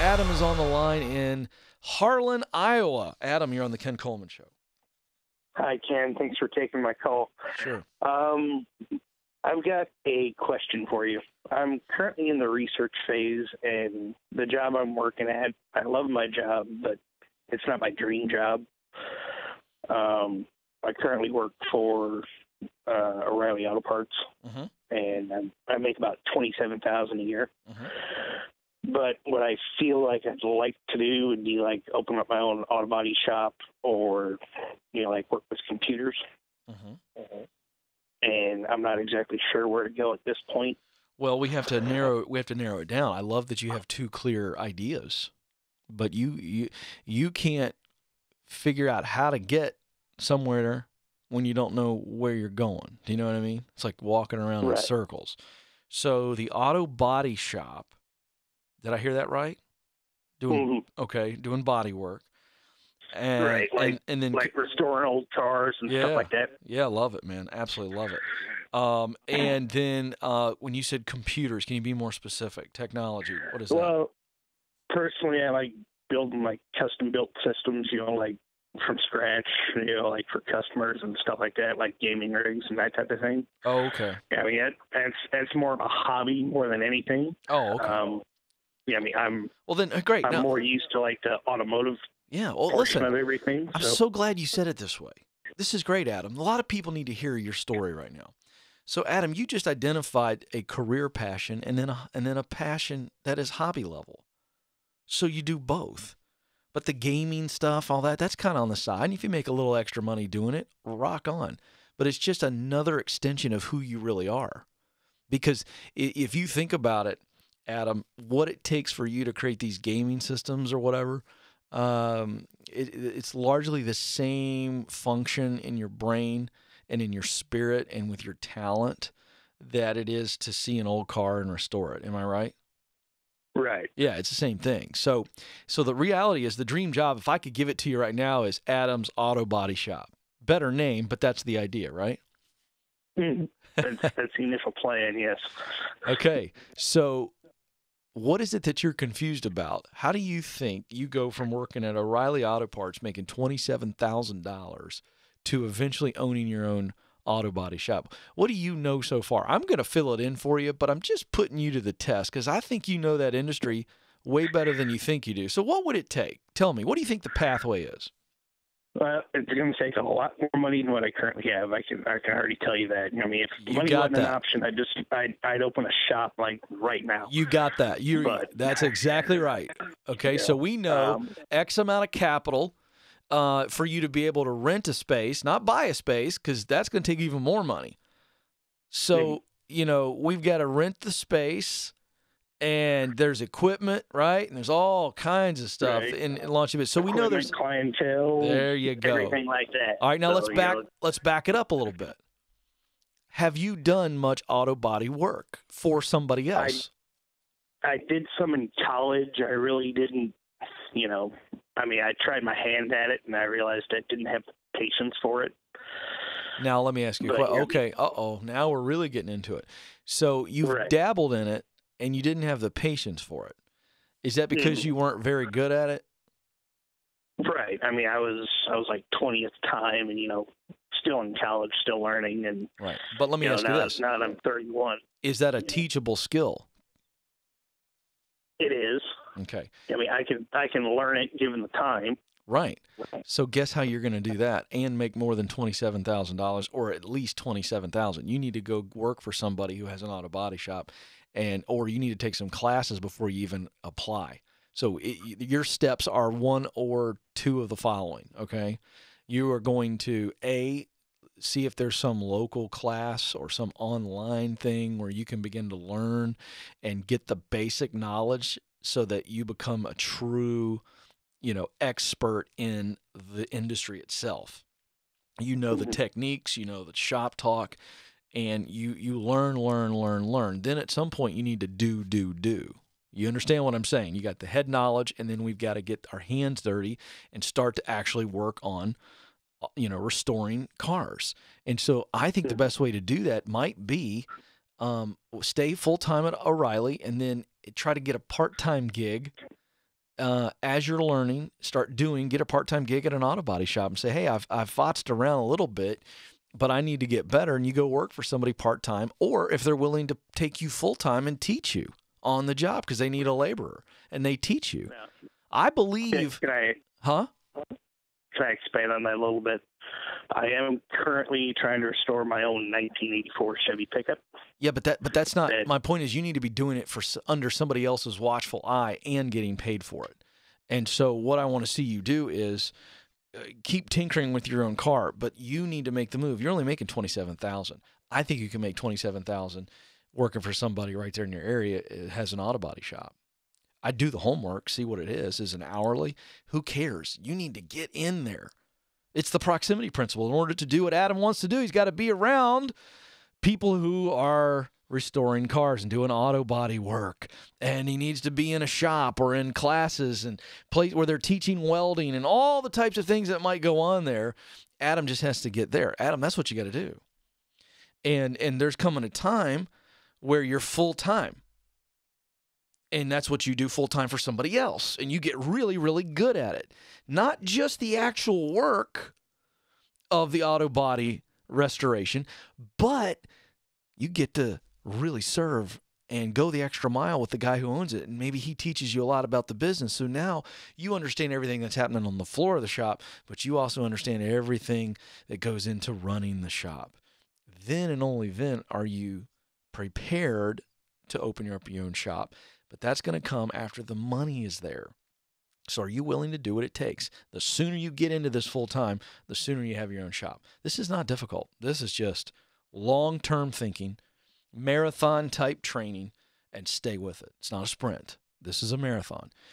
Adam is on the line in Harlan, Iowa. Adam, you're on the Ken Coleman Show. Hi, Ken. Thanks for taking my call. Sure. I've got a question for you. I'm currently in the research phase, and the job I'm working at, I love my job, but it's not my dream job. I currently work for O'Reilly Auto Parts, and I make about $27,000 a year. But what I feel like I'd like to do would be like open up my own auto body shop, or like work with computers. And I'm not exactly sure where to go at this point. Well, we have to narrow it down. I love that you have two clear ideas, but you can't figure out how to get somewhere when you don't know where you're going. Do you know what I mean? It's like walking around in circles. So the auto body shop, did I hear that right? Doing body work. And, and then like restoring old cars and stuff like that. Yeah, love it, man. Absolutely love it. And then when you said computers, can you be more specific? Technology, what is that? Well, personally, I like building like custom built systems, like from scratch, like for customers and stuff like that, like gaming rigs and that type of thing. Oh, okay. I mean, that's more of a hobby more than anything. Oh, okay. Yeah, I mean, I'm great. I'm more used to like the automotive. Yeah, well, listen, of everything. I'm so glad you said it this way. This is great, Adam. A lot of people need to hear your story right now. So, Adam, you just identified a career passion and then a passion that is hobby level. So you do both. But the gaming stuff, all that, that's kind of on the side. And if you make a little extra money doing it, rock on. But it's just another extension of who you really are. Because if you think about it, Adam, what it takes for you to create these gaming systems or whatever, it's largely the same function in your brain and in your spirit and with your talent that it is to see an old car and restore it. Am I right? Right. Yeah, it's the same thing. So the reality is the dream job, if I could give it to you right now, is Adam's Auto Body Shop. Better name, but that's the idea, right? That's the initial plan, yes. Okay, so what is it that you're confused about? How do you think you go from working at O'Reilly Auto Parts making $27,000 to eventually owning your own auto body shop? What do you know so far? I'm going to fill it in for you, but I'm just putting you to the test because I think you know that industry way better than you think you do. So what would it take? Tell me, what do you think the pathway is? Well, it's going to take a lot more money than what I currently have. I can already tell you that. I mean, if money wasn't an option, I'd open a shop like right now. You got that. That's exactly right. Okay, so we know X amount of capital for you to be able to rent a space, not buy a space, because that's going to take even more money. So, we've got to rent the space. And there's equipment, right? And there's all kinds of stuff in launching it. So we know there's clientele. There you go. Everything like that. All right, now let's back it up a little bit. Have you done much auto body work for somebody else? I did some in college. I really didn't. I mean, I tried my hand at it, and I realized I didn't have the patience for it. Now let me ask you. Okay. Now we're really getting into it. So you've dabbled in it. And you didn't have the patience for it. Is that because you weren't very good at it? Right. I mean, I was like 20th time, and still in college, still learning, and right. But let me ask you this: now that I'm 31, is that a teachable skill? It is. Okay. I mean, I can learn it given the time. Right. So guess how you're going to do that and make more than $27,000, or at least $27,000. You need to go work for somebody who has an auto body shop. Or you need to take some classes before you even apply. So your steps are one or two of the following, okay? You are going to, see if there's some local class or some online thing where you can begin to learn and get the basic knowledge so that you become a true, expert in the industry itself. The techniques, the shop talk, and you learn. Then at some point you need to do. You understand what I'm saying? You got the head knowledge, and then we've got to get our hands dirty and start to actually work on, restoring cars. And so I think the best way to do that might be stay full-time at O'Reilly and then try to get a part-time gig as you're learning, get a part-time gig at an auto body shop and say, hey, I've fotzed around a little bit, but I need to get better. And you go work for somebody part-time, or if they're willing to take you full-time and teach you on the job because they need a laborer and they teach you. Yeah. I believe. Can I expand on that a little bit? I am currently trying to restore my own 1984 Chevy pickup. Yeah, but that's not my point. Is you need to be doing it under somebody else's watchful eye and getting paid for it. And so what I want to see you do is keep tinkering with your own car, but you need to make the move. You're only making $27,000. I think you can make $27,000 working for somebody right there in your area that has an auto body shop. I'd do the homework, see what it is. Is an hourly? Who cares? You need to get in there. It's the proximity principle. In order to do what Adam wants to do, he's got to be around people who are restoring cars and doing auto body work. And he needs to be in a shop or in classes and place where they're teaching welding and all the types of things that might go on there. Adam just has to get there. Adam, that's what you got to do. And there's coming a time where you're full-time. And that's what you do full-time for somebody else. And you get really, really good at it. Not just the actual work of the auto body restoration, but you get to really serve and go the extra mile with the guy who owns it. And maybe he teaches you a lot about the business. So now you understand everything that's happening on the floor of the shop, but you also understand everything that goes into running the shop. Then and only then are you prepared to open up your own shop. But that's going to come after the money is there. So are you willing to do what it takes? The sooner you get into this full time, the sooner you have your own shop. This is not difficult. This is just long-term thinking, marathon type training, and stay with it. It's not a sprint. This is a marathon.